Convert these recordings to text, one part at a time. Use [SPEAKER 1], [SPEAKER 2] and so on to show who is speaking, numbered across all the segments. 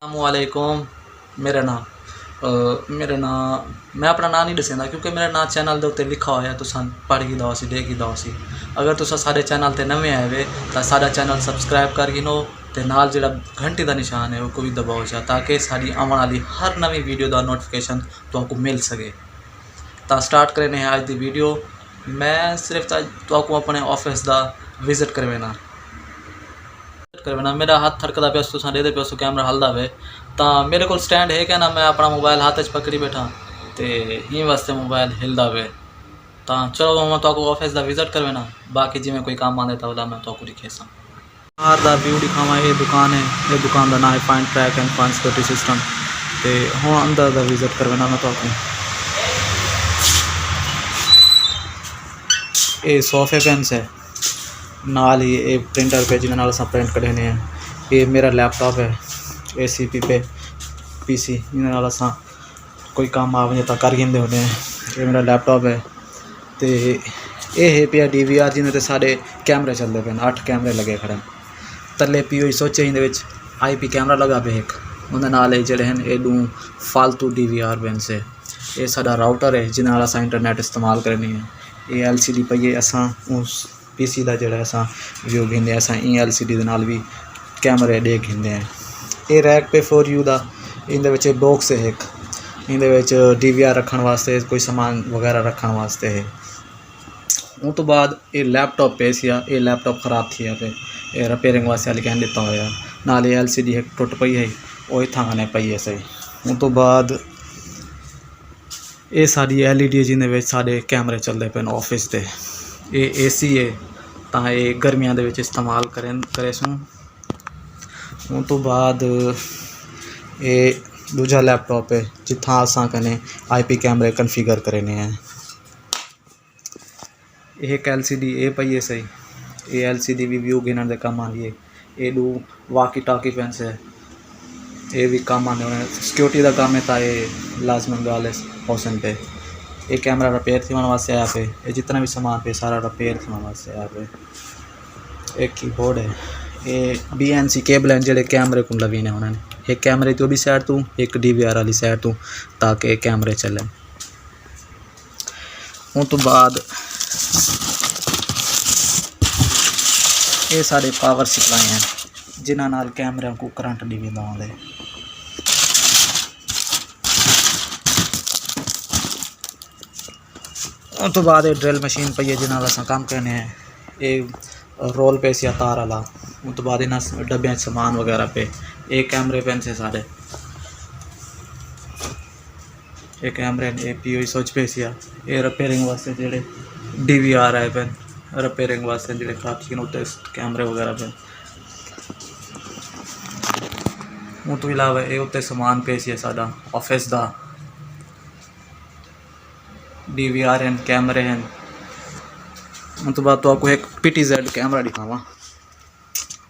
[SPEAKER 1] अस्सलामुअलैकुम। मेरा नाम मैं अपना नाम नहीं दसेंदा क्योंकि मेरा नाम चैनल के उत्ते लिखा होया तुसां पढ़ ही दो सी देख ही दो सी। अगर तुसा सारे चैनल ते नवे आए वे तो सारा चैनल सबसक्राइब कर गिनो ते नाल जिहड़ा घंटी का निशान है वो भी दबाओ जा ताकि साड़ी आने वाली हर नवी वीडियो का नोटिफिकेशन तुमको मिल सके। तो स्टार्ट करें आज की वीडियो। मैं सिर्फ तुमको अपने ऑफिस का विजिट करवेना मेरा हाथ थड़कता पे तुम दे पे कैमरा हलदा पे तो मेरे को स्टैंड है क्या ना मैं अपना मोबाइल हाथ च पकड़ी बैठा तो ही वास्ते मोबाइल हिलदा पे। तो चलो मैं तो ऑफिस का विजिट करवेना बाकी जिमें कोई काम आने तो मैं तो दिखेसा बाहर का व्यू दिखावा। ये दुकान है, ये दुकान का नाम है fine track and fine security system. तो हूँ अंदर का विजिट करवेना मैं तो ये सोफे पेंस है नाल ही ये प्रिंटर पे जिन्हें अस प्रिंट कढ़ने हैं। ये मेरा लैपटॉप है ACP पे PC जिन्हें अस कोई काम आ वजे तो कर देंगे होने। ये मेरा लैपटॉप है तो ये है पिया DVR जिन्हें सारे कैमरे चलते पे 8 कैमरे लगे खड़े तले पी सोचे ये IP कैमरा लगा पे एक उन्हें जड़े हैं ये फालतू DVR पेन से। ये साडा राउटर है जिन्हें अस इंटरनेट इस्तेमाल करनी है। ये LCD पई असा उस PC का जोड़ा अस व्यू घिंदे अस LCD नाल भी कैमरे दे घिंदे हैं। ये रैक पे फॉर यू दा इन बॉक्स है एक इन DVR रखने वास्ते कोई सामान वगैरह रखने वास्ते है। उस तो बाद ये लैपटॉप पे सी ये लैपटॉप खराब थी पे ये रिपेयरिंग वास्ते लिखा दिता होया नाल LCD एक टुट पई है वो इतना पई है सही। उस तो बाद ये सारी LED जिन्हें सारे कैमरे चलते पे ऑफिस से। ये AC है तो ये गर्मियों के इस्तेमाल करे सूँ। उस तो बाद ये दूजा लैपटॉप है जिथा असा कने IP कैमरे कन्फिगर करने हैं। एक LCD ये पई है सही ये LCD भी व्यू गिनने के काम आती है। ये दो वाकी टाकी पेंस है ये भी काम आने होने सिक्योरिटी का काम है तो ये लाजमन गाल हौसन पे। ये कैमरा रिपेयर थी वास्ते आया पे ये जितना भी सामान पे सारा रिपेयर थी वास्ते आया पे। एक कीबोर्ड है ये BNC केबल हैं जोड़े कैमरे को लवीने उन्होंने एक कैमरे तो भी साइड तू एक DVR वाली साइड तू ताकि कैमरे चले। उस तो बाद ये सारे पावर सप्लाई हैं जिन्होंने नाल कैमरे को करंट दिवेंदा आंदे। उस तो बाद ड्रिल मशीन पई है जिन्हें अस काम करने हैं। ये रोल पे सी तार वाला उस तो बाद इन्हें डब्बे सामान वगैरह पे ये कैमरे पेन से सारे ये कैमरे ये PO सोच पे सी ये रिपेयरिंग वास्ते जोड़े DVR आए पेन रिपेयरिंग वास्ते जो खराब थी उत्ते कैमरे वगैरह पे। उस तो इलावा ये उत्ते सामान पे सी साडा ऑफिस का DVR हैं कैमरे हैं। उस तो बाद तो आपको एक PTZ कैमरा दिखावा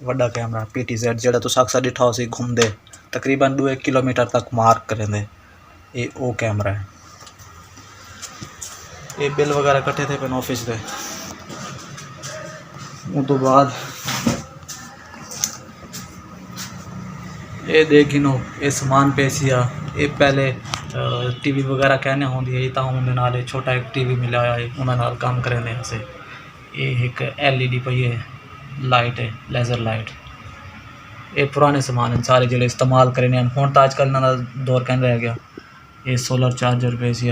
[SPEAKER 1] वड्डा कैमरा PTZ जो तुस अक्सर दिखा हो सी घूमते तकरीबन 2 किलोमीटर तक मार्क करेंदे ये वो कैमरा है। ये बिल वगैरह कट्ठे थे पेन ऑफिस के। उस तो बाद ये देखिनो ये सामान पे सी ये पहले TV वगैरह कहने होंगी है तो उन्हें नाल छोटा एक TV मिला है उन्हें काम करेंगे ऐसे। ये एक LED पई है लाइट है लेज़र लाइट ये पुराने सामान हैं सारे जो इस्तेमाल करने हूँ तो अजकल इन्हों का दौर कहन रह गया। ये सोलर चार्जर पे सी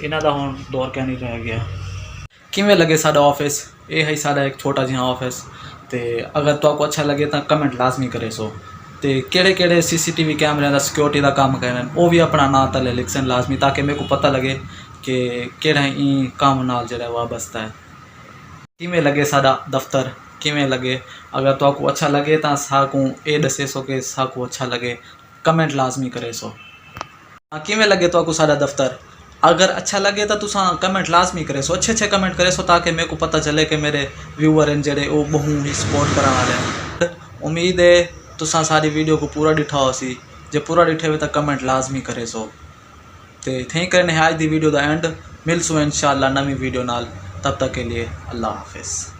[SPEAKER 1] इन्हों का हूँ दौर कह नहीं रह गया। किमें लगे साडा ऑफिस ये है साडा एक छोटा जिहा ऑफिस। तो अगर तो आपको अच्छा लगे तो कमेंट लाजमी करे सो तो केड़े CCTV कैमरे का सिक्योरिटी का काम करें वो भी अपना नाम तले लिखसन लाजमी ताकि मेरे को पता लगे कि केड़ा ई काम नाल जरा वाबस्ता है। किमें लगे साडा दफ्तर किमें लगे अगर तो आपको अच्छा लगे तो साकू ये दसे सो कि साकू अच्छा लगे कमेंट लाजमी करे सो। किमें लगे तो आपको साडा दफ्तर अगर अच्छा लगे तो तुसा कमेंट लाजमी करे सो अच्छे कमेंट करे सो ताकि मेरे को पता चले कि मेरे व्यूअर हैं जड़े वो बहु ही सपोर्ट करा वाले। उम्मीद है तुसा सारी वीडियो को पूरा डिठा हो सी जो पूरा डिठे हुए तो कमेंट लाजमी करे सो। तो थे करने आज दी वीडियो का एंड मिलसूँ इंशाअल्लाह नवी वीडियो नाल तब तक के लिए अल्लाह हाफिज़।